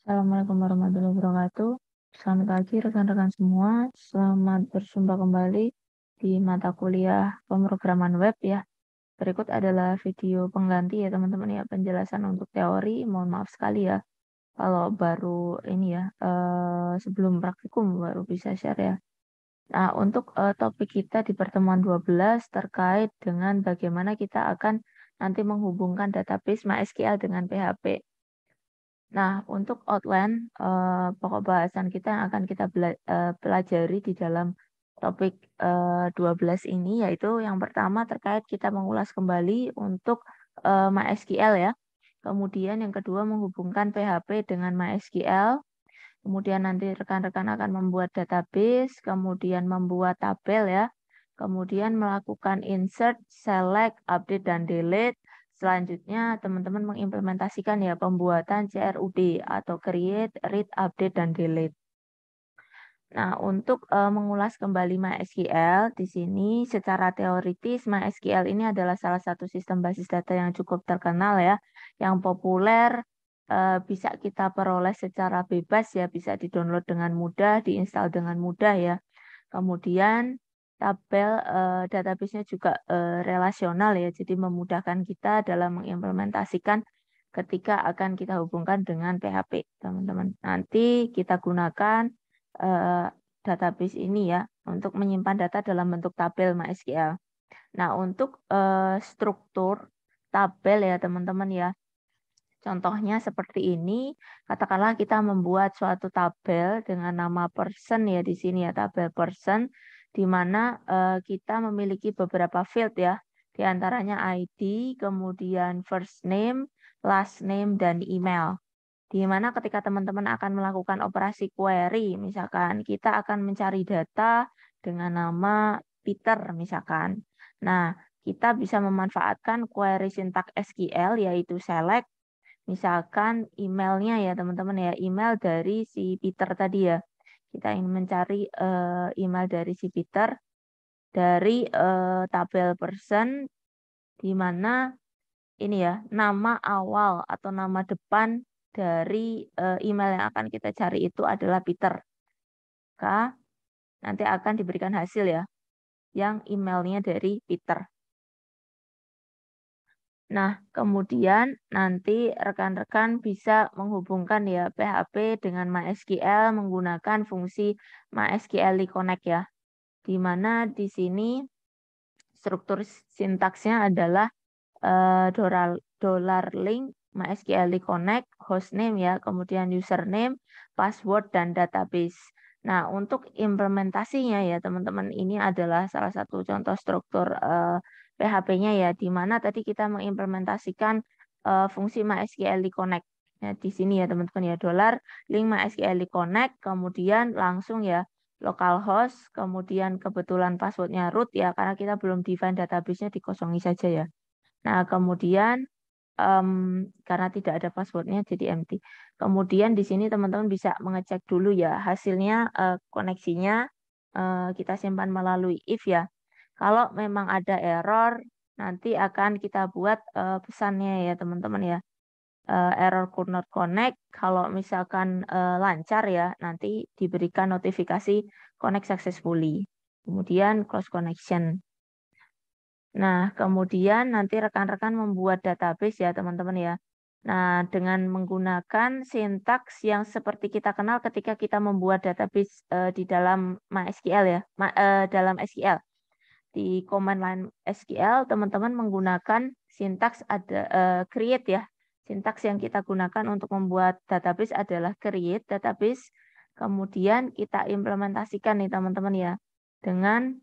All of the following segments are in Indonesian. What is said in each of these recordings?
Assalamualaikum warahmatullahi wabarakatuh. Selamat pagi rekan-rekan semua. Selamat berjumpa kembali di mata kuliah pemrograman web ya. Berikut adalah video pengganti ya teman-teman ya, penjelasan untuk teori. Mohon maaf sekali ya kalau baru ini ya, sebelum praktikum baru bisa share ya. Nah, untuk topik kita di pertemuan 12 terkait dengan bagaimana kita akan nanti menghubungkan database MySQL dengan PHP. Nah, untuk outline pokok bahasan kita yang akan kita pelajari di dalam topik 12 ini, yaitu yang pertama terkait kita mengulas kembali untuk MySQL ya. Kemudian yang kedua menghubungkan PHP dengan MySQL. Kemudian nanti rekan-rekan akan membuat database, kemudian membuat tabel ya. Kemudian melakukan insert, select, update, dan delete. Selanjutnya, teman-teman mengimplementasikan ya pembuatan CRUD atau create, read, update, dan delete. Nah, untuk mengulas kembali MySQL, di sini secara teoritis MySQL ini adalah salah satu sistem basis data yang cukup terkenal ya, yang populer, bisa kita peroleh secara bebas ya, bisa di-download dengan mudah, diinstal dengan mudah ya. Kemudian tabel database-nya juga relasional ya, jadi memudahkan kita dalam mengimplementasikan ketika akan kita hubungkan dengan PHP, teman-teman. Nanti kita gunakan eh, database ini ya untuk menyimpan data dalam bentuk tabel MySQL. Nah, untuk struktur tabel ya teman-teman ya. Contohnya seperti ini, katakanlah kita membuat suatu tabel dengan nama person ya di sini ya, tabel person, di mana kita memiliki beberapa field ya, di antaranya ID, kemudian first name, last name, dan email. Di mana ketika teman-teman akan melakukan operasi query, misalkan kita akan mencari data dengan nama Peter misalkan. Nah, kita bisa memanfaatkan query sintak SQL yaitu select. Misalkan emailnya ya teman-teman ya, email dari si Peter tadi ya. Kita ingin mencari email dari si Peter dari tabel person di mana ini ya, nama awal atau nama depan dari email yang akan kita cari itu adalah Peter. Maka nanti akan diberikan hasil ya, yang emailnya dari Peter. Nah, kemudian nanti rekan-rekan bisa menghubungkan ya PHP dengan MySQL menggunakan fungsi MySQL Connect ya. Di mana di sini struktur sintaksnya adalah $link MySQL Connect, hostname ya, kemudian username, password, dan database. Nah, untuk implementasinya ya teman-teman, ini adalah salah satu contoh struktur PHP-nya ya, di mana tadi kita mengimplementasikan fungsi MySQL Connect. Nah, di sini ya teman-teman ya, $link MySQL Connect, kemudian langsung ya localhost, kemudian kebetulan passwordnya root ya, karena kita belum define database-nya dikosongi saja ya. Nah, kemudian karena tidak ada passwordnya jadi empty. Kemudian di sini teman-teman bisa mengecek dulu ya hasilnya koneksinya kita simpan melalui if ya. Kalau memang ada error nanti akan kita buat pesannya ya teman-teman ya. Error could not connect. Kalau misalkan lancar ya nanti diberikan notifikasi connect successfully. Kemudian close connection. Nah, kemudian nanti rekan-rekan membuat database ya, teman-teman ya. Nah, dengan menggunakan sintaks yang seperti kita kenal ketika kita membuat database di dalam MySQL ya, dalam SQL. Di command line SQL, teman-teman menggunakan sintaks ada create ya. Sintaks yang kita gunakan untuk membuat database adalah create database. Kemudian kita implementasikan nih teman-teman ya dengan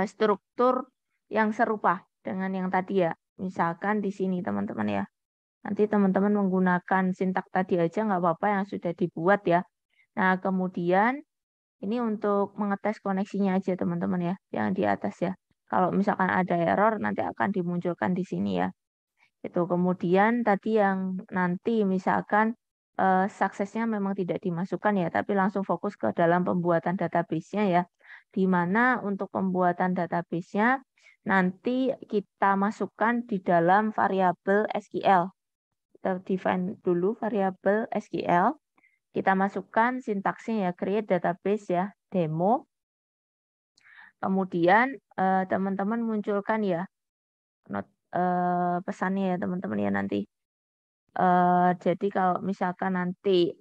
struktur yang serupa dengan yang tadi ya. Misalkan di sini teman-teman ya. Nanti teman-teman menggunakan sintak tadi aja nggak apa-apa yang sudah dibuat ya. Nah, kemudian ini untuk mengetes koneksinya aja teman-teman ya, yang di atas ya. Kalau misalkan ada error nanti akan dimunculkan di sini ya. Itu kemudian tadi yang nanti misalkan suksesnya memang tidak dimasukkan ya, tapi langsung fokus ke dalam pembuatan database-nya ya. Di mana untuk pembuatan database-nya nanti kita masukkan di dalam variabel SQL. kita define dulu variabel SQL. Kita masukkan sintaksnya ya, create database ya, demo. Kemudian teman-teman munculkan ya pesannya ya teman-teman ya nanti. Jadi kalau misalkan nanti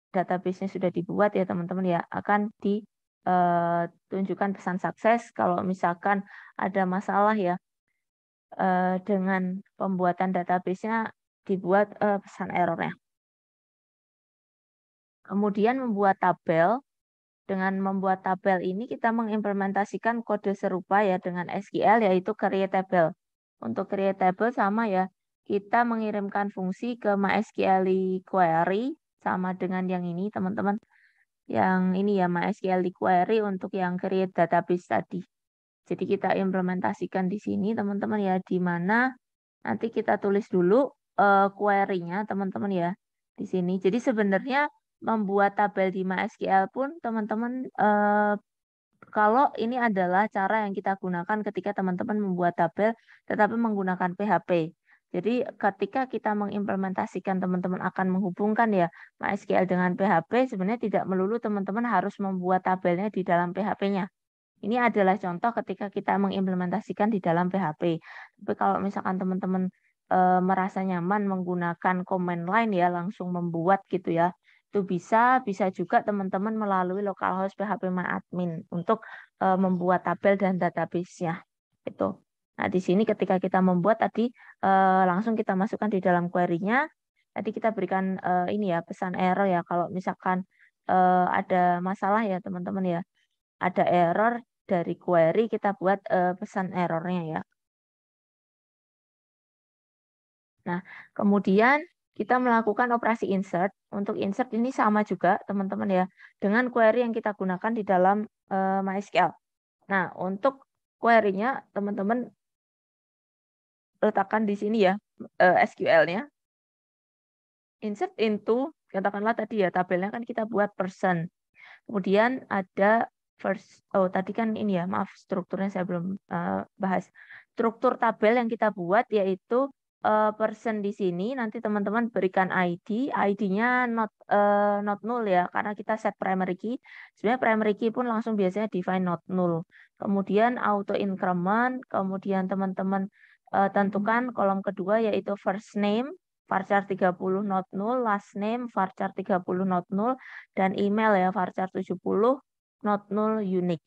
database-nya sudah dibuat ya teman-teman ya, akan ditunjukkan pesan sukses kalau misalkan ada masalah ya dengan pembuatan database-nya dibuat pesan errornya. Kemudian membuat tabel. Dengan membuat tabel ini kita mengimplementasikan kode serupa ya dengan SQL yaitu create table. Untuk create table sama ya, kita mengirimkan fungsi ke MySQL query sama dengan yang ini teman-teman. Yang ini ya MySQL query untuk yang create database tadi. Jadi kita implementasikan di sini teman-teman ya, di mana nanti kita tulis dulu query-nya teman-teman ya di sini. Jadi sebenarnya membuat tabel di MySQL pun teman-teman kalau ini adalah cara yang kita gunakan ketika teman-teman membuat tabel tetapi menggunakan PHP. Jadi ketika kita mengimplementasikan teman-teman akan menghubungkan ya MySQL dengan PHP, sebenarnya tidak melulu teman-teman harus membuat tabelnya di dalam PHP-nya. Ini adalah contoh ketika kita mengimplementasikan di dalam PHP. Tapi kalau misalkan teman-teman merasa nyaman menggunakan command line ya, langsung membuat gitu ya, itu bisa juga teman-teman melalui localhost phpMyAdmin untuk membuat tabel dan database-nya. Itu. Nah, di sini ketika kita membuat tadi langsung kita masukkan di dalam query-nya. Tadi kita berikan ini ya pesan error ya kalau misalkan ada masalah ya teman-teman ya. Ada error dari query kita buat pesan errornya ya. Nah, kemudian kita melakukan operasi insert. Untuk insert ini sama juga teman-teman ya dengan query yang kita gunakan di dalam MySQL. Nah, untuk query-nya teman-teman letakkan di sini ya SQL-nya. Insert into, katakanlah tadi ya tabelnya kan kita buat person. Kemudian ada tadi kan ini ya, maaf strukturnya saya belum bahas. Struktur tabel yang kita buat yaitu person di sini nanti teman-teman berikan ID, ID-nya not null ya karena kita set primary key. Sebenarnya primary key pun langsung biasanya define not null. Kemudian auto increment, kemudian teman-teman tentukan kolom kedua yaitu first name varchar 30 not null, last name varchar 30 not null, dan email ya varchar 70 not null unique.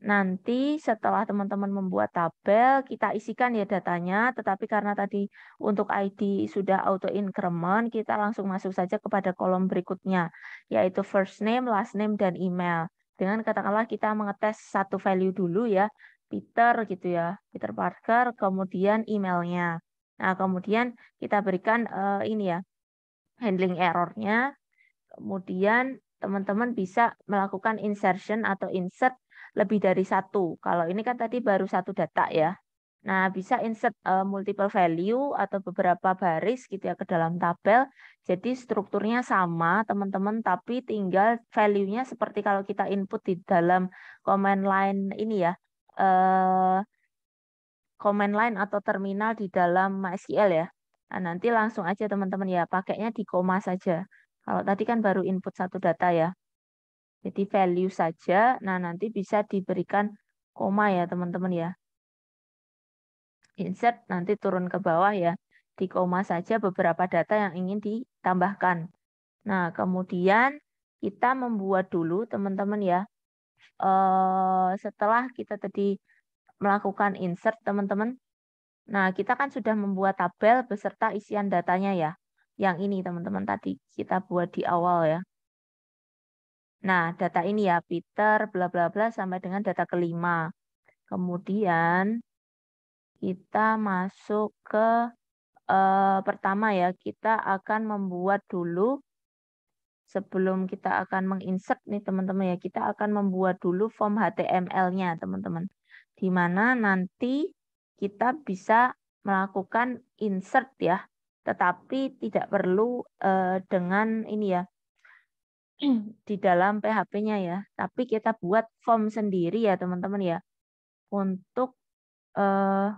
Nanti setelah teman-teman membuat tabel, kita isikan ya datanya, tetapi karena tadi untuk ID sudah auto increment, kita langsung masuk saja kepada kolom berikutnya, yaitu first name, last name, dan email. Dengan katakanlah kita mengetes satu value dulu ya, Peter gitu ya, Peter Parker, kemudian emailnya. Nah, kemudian kita berikan ini ya, handling errornya. Kemudian teman-teman bisa melakukan insertion atau insert lebih dari satu. Kalau ini kan tadi baru satu data ya. Nah, bisa insert multiple value atau beberapa baris gitu ya ke dalam tabel. Jadi strukturnya sama teman-teman, tapi tinggal value-nya seperti kalau kita input di dalam command line ini ya. Command line atau terminal di dalam MySQL ya. Nah, nanti langsung aja teman-teman ya, pakainya di koma saja. Kalau tadi kan baru input satu data ya. Jadi value saja, nah nanti bisa diberikan koma ya teman-teman ya. Insert nanti turun ke bawah ya. Di koma saja beberapa data yang ingin ditambahkan. Nah, kemudian kita membuat dulu teman-teman ya. Setelah kita tadi melakukan insert teman-teman. Nah, kita kan sudah membuat tabel beserta isian datanya ya. Yang ini teman-teman tadi kita buat di awal ya. Nah, data ini ya Peter bla bla bla sampai dengan data kelima. Kemudian kita masuk ke pertama ya, kita akan membuat dulu sebelum kita akan menginsert nih teman-teman ya, kita akan membuat dulu form HTML-nya teman-teman. Di mana nanti kita bisa melakukan insert ya, tetapi tidak perlu dengan ini ya di dalam PHP-nya ya, tapi kita buat form sendiri ya teman-teman ya untuk eh,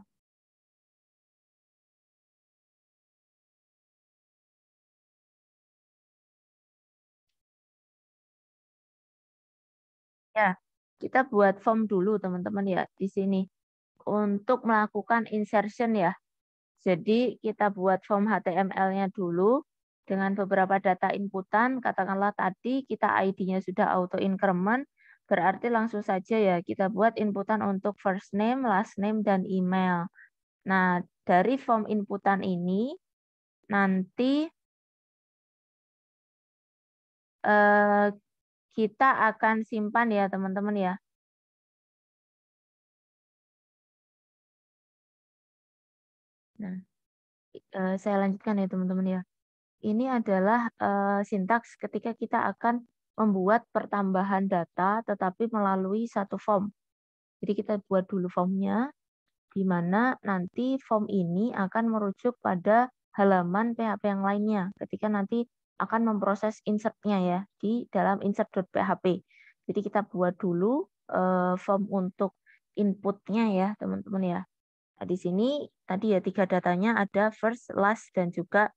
Ya, kita buat form dulu teman-teman ya di sini untuk melakukan insertion ya. Jadi kita buat form HTML-nya dulu dengan beberapa data inputan. Katakanlah tadi kita ID-nya sudah auto increment, berarti langsung saja ya kita buat inputan untuk first name, last name, dan email. Nah, dari form inputan ini nanti eh, kita akan simpan ya teman-teman ya. Nah, saya lanjutkan ya teman-teman ya. Ini adalah sintaks ketika kita akan membuat pertambahan data tetapi melalui satu form. Jadi kita buat dulu formnya, di mana nanti form ini akan merujuk pada halaman PHP yang lainnya ketika nanti akan memproses insert-nya ya di dalam insert.php. Jadi kita buat dulu form untuk input-nya ya teman-teman ya. Nah, di sini tadi ya 3 datanya ada first, last, dan juga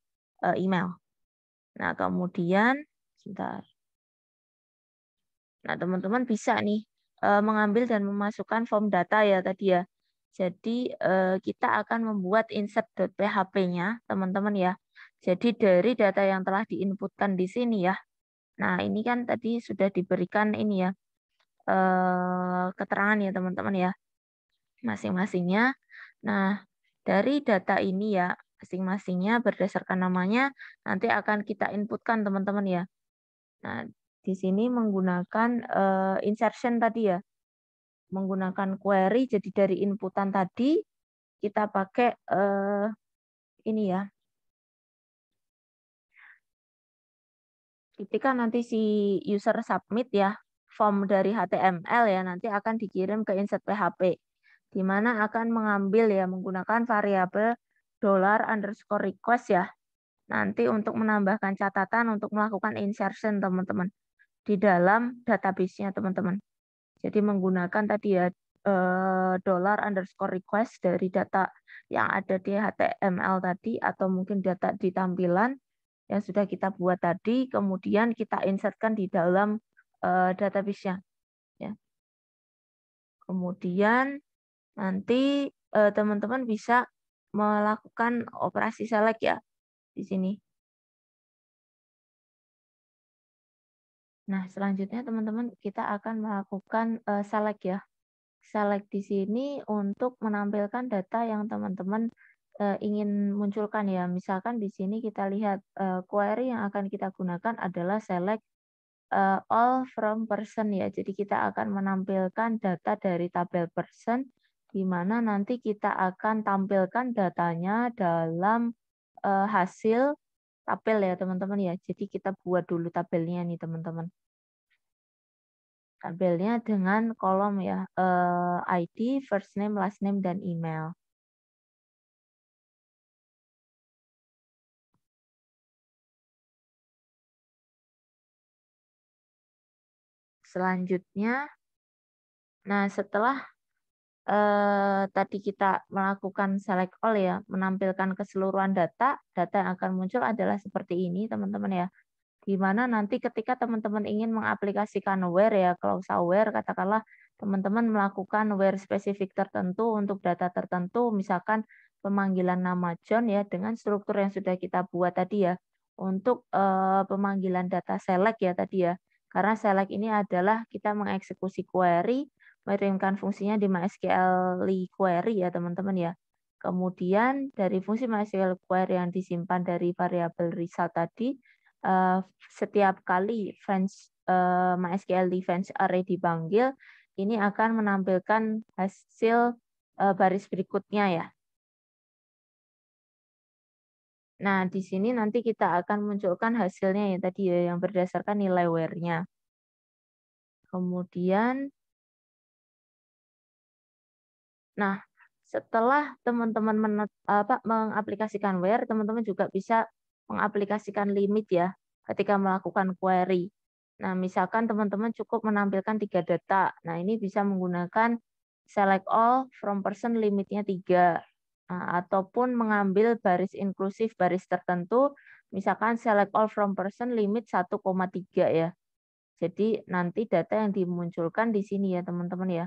email. Nah, kemudian sebentar. Nah, teman-teman bisa nih mengambil dan memasukkan form data ya tadi ya. Jadi kita akan membuat insert.php-nya, teman-teman ya. Jadi dari data yang telah diinputkan di sini ya. Nah, ini kan tadi sudah diberikan ini ya keterangan ya teman-teman ya masing-masingnya. Nah, dari data ini ya masing-masingnya berdasarkan namanya nanti akan kita inputkan teman-teman ya. Nah, di sini menggunakan insertion tadi ya, menggunakan query. Jadi dari inputan tadi kita pakai ini ya. Ketika nanti si user submit ya form dari HTML ya nanti akan dikirim ke insert PHP, di mana akan mengambil ya menggunakan variabel $_request ya. Nanti untuk menambahkan catatan untuk melakukan insertion teman-teman di dalam database-nya teman-teman. Jadi menggunakan tadi ya $_request dari data yang ada di HTML tadi atau mungkin data di tampilan yang sudah kita buat tadi, kemudian kita insertkan di dalam database-nya. Ya. Kemudian nanti teman-teman bisa melakukan operasi select ya di sini. Nah, selanjutnya teman-teman kita akan melakukan select ya. Select di sini untuk menampilkan data yang teman-teman ingin munculkan ya. Misalkan di sini kita lihat query yang akan kita gunakan adalah select all from person ya. Jadi kita akan menampilkan data dari tabel person di mana nanti kita akan tampilkan datanya dalam hasil tabel ya teman-teman ya. Jadi kita buat dulu tabelnya nih teman-teman. Tabelnya dengan kolom ya ID, first name, last name, dan email. Selanjutnya, nah setelah tadi kita melakukan select all ya, menampilkan keseluruhan data, data yang akan muncul adalah seperti ini teman-teman ya. Di mana nanti ketika teman-teman ingin mengaplikasikan where ya, klausa where katakanlah teman-teman melakukan where spesifik tertentu untuk data tertentu, misalkan pemanggilan nama John ya dengan struktur yang sudah kita buat tadi ya. Untuk pemanggilan data select ya tadi ya. Karena select ini adalah kita mengeksekusi query, mengirimkan fungsinya di MySQL query ya teman-teman ya. Kemudian dari fungsi MySQL query yang disimpan dari variabel result tadi, setiap kali MySQL defense array dipanggil, ini akan menampilkan hasil baris berikutnya ya. Nah, di sini nanti kita akan munculkan hasilnya ya tadi ya yang berdasarkan nilai where-nya. Kemudian, nah setelah teman-teman mengaplikasikan where, teman-teman juga bisa mengaplikasikan limit ya ketika melakukan query. Nah, misalkan teman-teman cukup menampilkan 3 data. Nah, ini bisa menggunakan select all from person limitnya 3. Nah, ataupun mengambil baris inklusif baris tertentu, misalkan select all from person limit 1,3 ya. Jadi nanti data yang dimunculkan di sini ya teman-teman ya.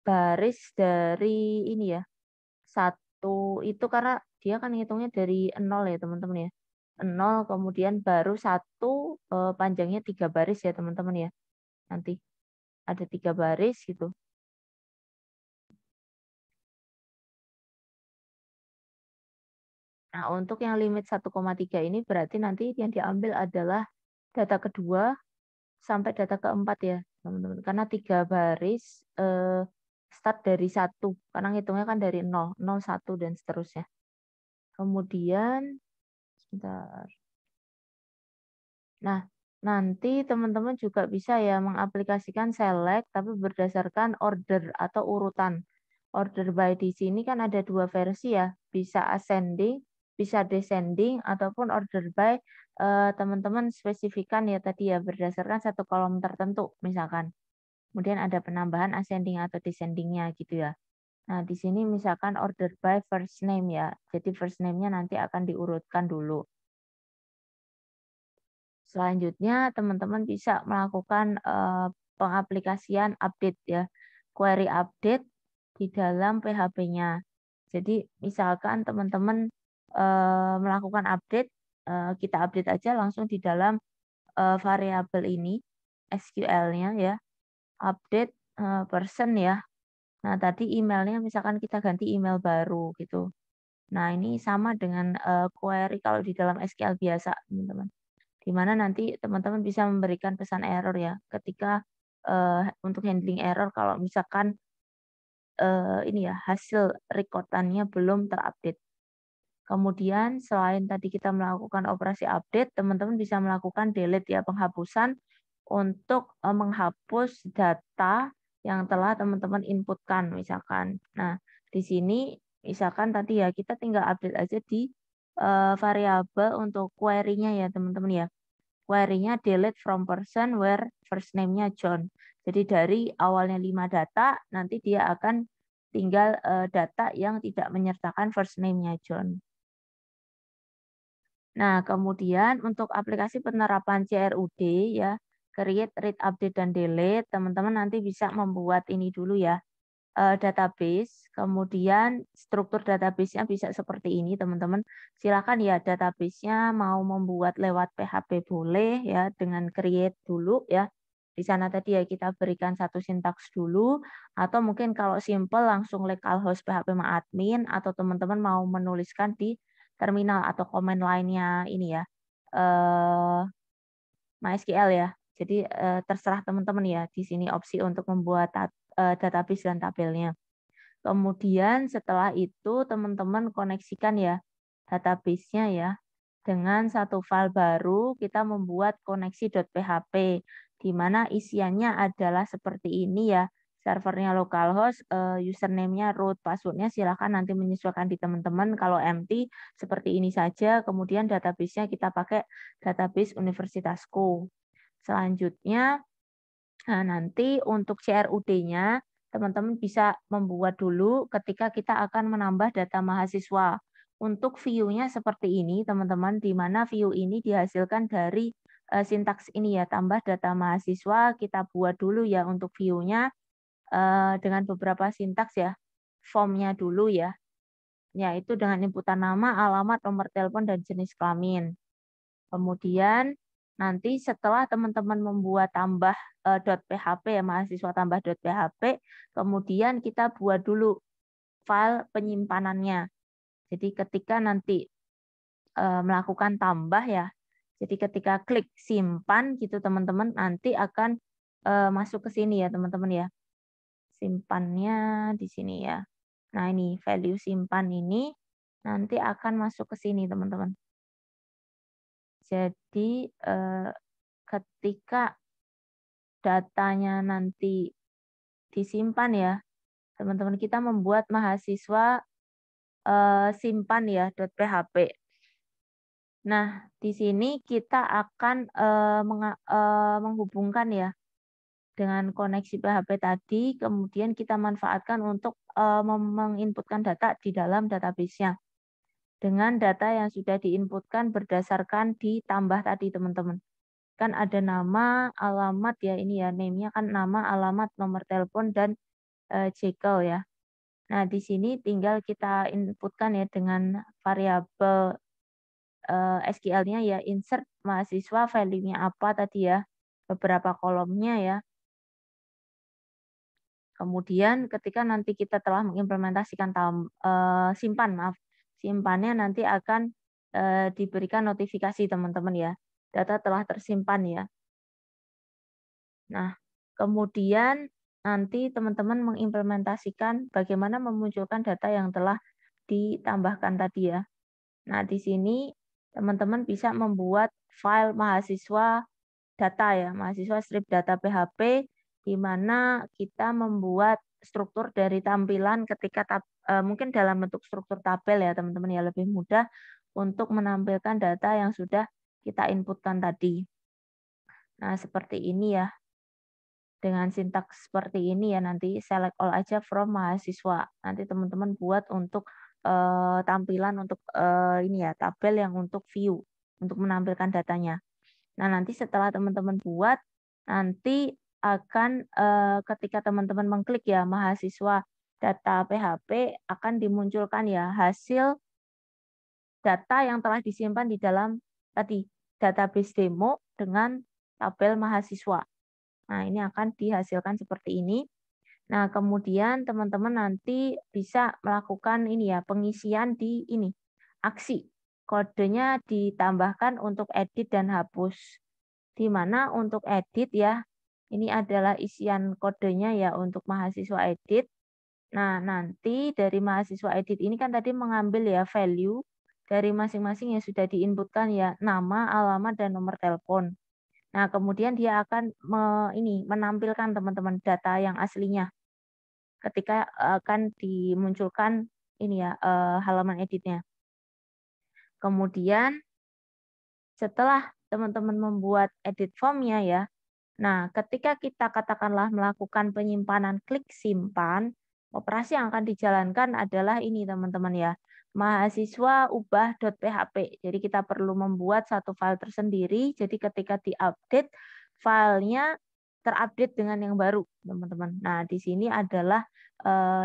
Baris dari ini ya, satu itu karena dia kan ngitungnya dari nol ya teman-teman ya. Nol kemudian baru satu, panjangnya 3 baris ya teman-teman ya. Nanti ada 3 baris gitu. Nah, untuk yang limit 1,3 ini berarti nanti yang diambil adalah data kedua sampai data keempat ya, teman-teman. Karena 3 baris start dari satu, karena ngitungnya kan dari nol, nol, 1 dan seterusnya. Kemudian, sebentar. Nah, nanti teman-teman juga bisa ya mengaplikasikan select tapi berdasarkan order atau urutan. Order by di sini kan ada 2 versi ya, bisa ascending, bisa descending, ataupun order by teman-teman spesifikan ya tadi ya berdasarkan satu kolom tertentu misalkan. Kemudian ada penambahan ascending atau descendingnya gitu ya. Nah, di sini misalkan order by first name ya. Jadi first name-nya nanti akan diurutkan dulu. Selanjutnya teman-teman bisa melakukan pengaplikasian update ya, query update di dalam PHP-nya. Jadi misalkan teman-teman melakukan update, kita update aja langsung di dalam variabel ini SQL-nya ya, update person ya. Nah tadi emailnya misalkan kita ganti email baru gitu. Nah ini sama dengan query kalau di dalam SQL biasa teman-teman. Di mana nanti teman-teman bisa memberikan pesan error ya ketika untuk handling error kalau misalkan ini ya hasil rekordannya belum terupdate. Kemudian selain tadi kita melakukan operasi update, teman-teman bisa melakukan delete ya penghapusan untuk menghapus data yang telah teman-teman inputkan misalkan. Nah, di sini misalkan tadi ya kita tinggal update aja di variabel untuk query-nya ya teman-teman ya. Query-nya delete from person where first name-nya John. Jadi dari awalnya 5 data, nanti dia akan tinggal data yang tidak menyertakan first name-nya John. Nah, kemudian untuk aplikasi penerapan CRUD ya, create, read, update, dan delete, teman-teman nanti bisa membuat ini dulu ya, database, kemudian struktur database-nya bisa seperti ini teman-teman. Silakan ya database-nya mau membuat lewat PHP boleh ya dengan create dulu ya. Di sana tadi ya kita berikan satu sintaks dulu atau mungkin kalau simple langsung localhost PHP admin atau teman-teman mau menuliskan di terminal atau komen lainnya ini ya. MySQL ya. Jadi terserah teman-teman ya di sini opsi untuk membuat database dan tabelnya. Kemudian setelah itu teman-teman koneksikan ya database-nya ya dengan satu file baru kita membuat koneksi.php di mana isiannya adalah seperti ini ya. Servernya localhost, username-nya root, password-nya silakan nanti menyesuaikan di teman-teman. Kalau empty seperti ini saja. Kemudian database-nya kita pakai database universitasku. Selanjutnya nah, nanti untuk CRUD-nya teman-teman bisa membuat dulu ketika kita akan menambah data mahasiswa. Untuk view-nya seperti ini teman-teman, di mana view ini dihasilkan dari sintaks ini ya, tambah data mahasiswa, kita buat dulu ya untuk view-nya dengan beberapa sintaks ya, form-nya dulu ya, yaitu dengan inputan nama, alamat, nomor telepon, dan jenis kelamin. Kemudian nanti setelah teman-teman membuat tambah .php ya mahasiswa tambah .php, kemudian kita buat dulu file penyimpanannya. Jadi ketika nanti melakukan tambah ya, jadi ketika klik simpan gitu teman-teman nanti akan masuk ke sini ya teman-teman ya. Simpannya di sini ya. Nah ini value simpan ini nanti akan masuk ke sini teman-teman. Jadi ketika datanya nanti disimpan ya, teman-teman kita membuat mahasiswa simpan ya .php. Nah, di sini kita akan menghubungkan ya dengan koneksi PHP tadi, kemudian kita manfaatkan untuk menginputkan data di dalam database-nya dengan data yang sudah diinputkan berdasarkan ditambah tadi teman-teman. kan ada nama, alamat ya ini ya, name-nya kan nama, alamat, nomor telepon, dan Jekyll ya. Nah, di sini tinggal kita inputkan ya dengan variabel SQL-nya ya, insert mahasiswa, value-nya apa tadi ya, beberapa kolomnya ya. Kemudian ketika nanti kita telah mengimplementasikan simpan, maaf, simpannya nanti akan diberikan notifikasi teman-teman ya. Data telah tersimpan ya. Nah, kemudian nanti teman-teman mengimplementasikan bagaimana memunculkan data yang telah ditambahkan tadi ya. Nah, di sini teman-teman bisa membuat file mahasiswa data ya, mahasiswa strip data PHP, di mana kita membuat struktur dari tampilan ketika mungkin dalam bentuk struktur tabel ya teman-teman ya, lebih mudah untuk menampilkan data yang sudah kita inputkan tadi. Nah, seperti ini ya. Dengan sintaks seperti ini ya, nanti select all aja from mahasiswa. Nanti teman-teman buat untuk tampilan untuk ini ya, tabel yang untuk view, untuk menampilkan datanya. Nah, nanti setelah teman-teman buat, nanti akan ketika teman-teman mengklik ya mahasiswa data PHP, akan dimunculkan ya hasil data yang telah disimpan di dalam tadi database demo dengan tabel mahasiswa. Nah, ini akan dihasilkan seperti ini. Nah, kemudian teman-teman nanti bisa melakukan ini ya, pengisian di ini, aksi. Kodenya ditambahkan untuk edit dan hapus. Di mana untuk edit ya, ini adalah isian kodenya ya untuk mahasiswa edit. Nah, nanti dari mahasiswa edit ini kan tadi mengambil ya value dari masing-masing yang sudah diinputkan ya, nama, alamat, dan nomor telepon. Nah, kemudian dia akan menampilkan teman-teman data yang aslinya ketika akan dimunculkan ini ya halaman editnya. Kemudian setelah teman-teman membuat edit formnya ya, nah ketika kita katakanlah melakukan penyimpanan, klik simpan, operasi yang akan dijalankan adalah ini teman-teman ya, mahasiswa ubah.php. Jadi kita perlu membuat satu file tersendiri, jadi ketika diupdate, filenya terupdate dengan yang baru teman-teman. Nah di sini adalah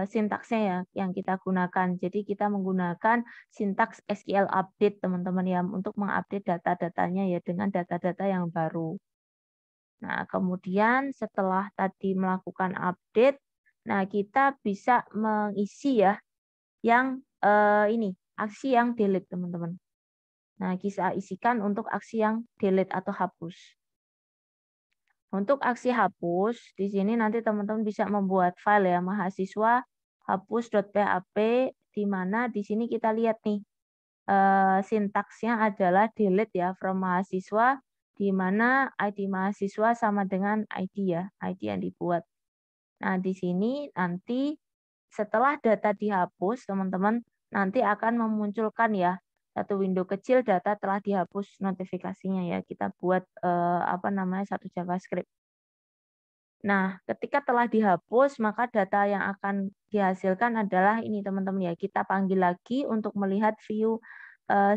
sintaksnya ya yang kita gunakan. Jadi kita menggunakan sintaks SQL update teman-teman ya untuk mengupdate data-datanya ya dengan data-data yang baru. Nah, kemudian setelah tadi melakukan update, nah kita bisa mengisi ya yang ini aksi yang delete teman-teman. Nah, kita isikan untuk aksi yang delete atau hapus. Untuk aksi hapus, di sini nanti teman-teman bisa membuat file ya mahasiswa hapus.php, di mana di sini kita lihat nih sintaksnya adalah delete ya from mahasiswa, di mana ID mahasiswa sama dengan ID ya, ID yang dibuat. Nah, di sini nanti setelah data dihapus, teman-teman nanti akan memunculkan ya satu window kecil, data telah dihapus notifikasinya ya. Kita buat satu JavaScript. Nah, ketika telah dihapus, maka data yang akan dihasilkan adalah ini teman-teman ya. Kita panggil lagi untuk melihat view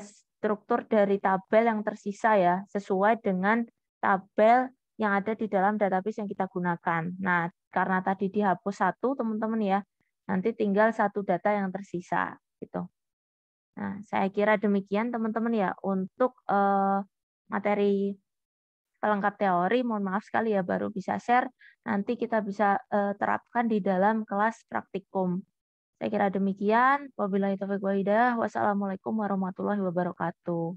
struktur dari tabel yang tersisa ya, sesuai dengan tabel yang ada di dalam database yang kita gunakan. Nah, karena tadi dihapus satu teman-teman ya, nanti tinggal satu data yang tersisa gitu. Nah, saya kira demikian teman-teman ya untuk materi pelengkap teori. Mohon maaf sekali ya baru bisa share. Nanti kita bisa terapkan di dalam kelas praktikum. Saya kira demikian. Wabillahi taufiq wal hidayah. Wassalamualaikum warahmatullahi wabarakatuh.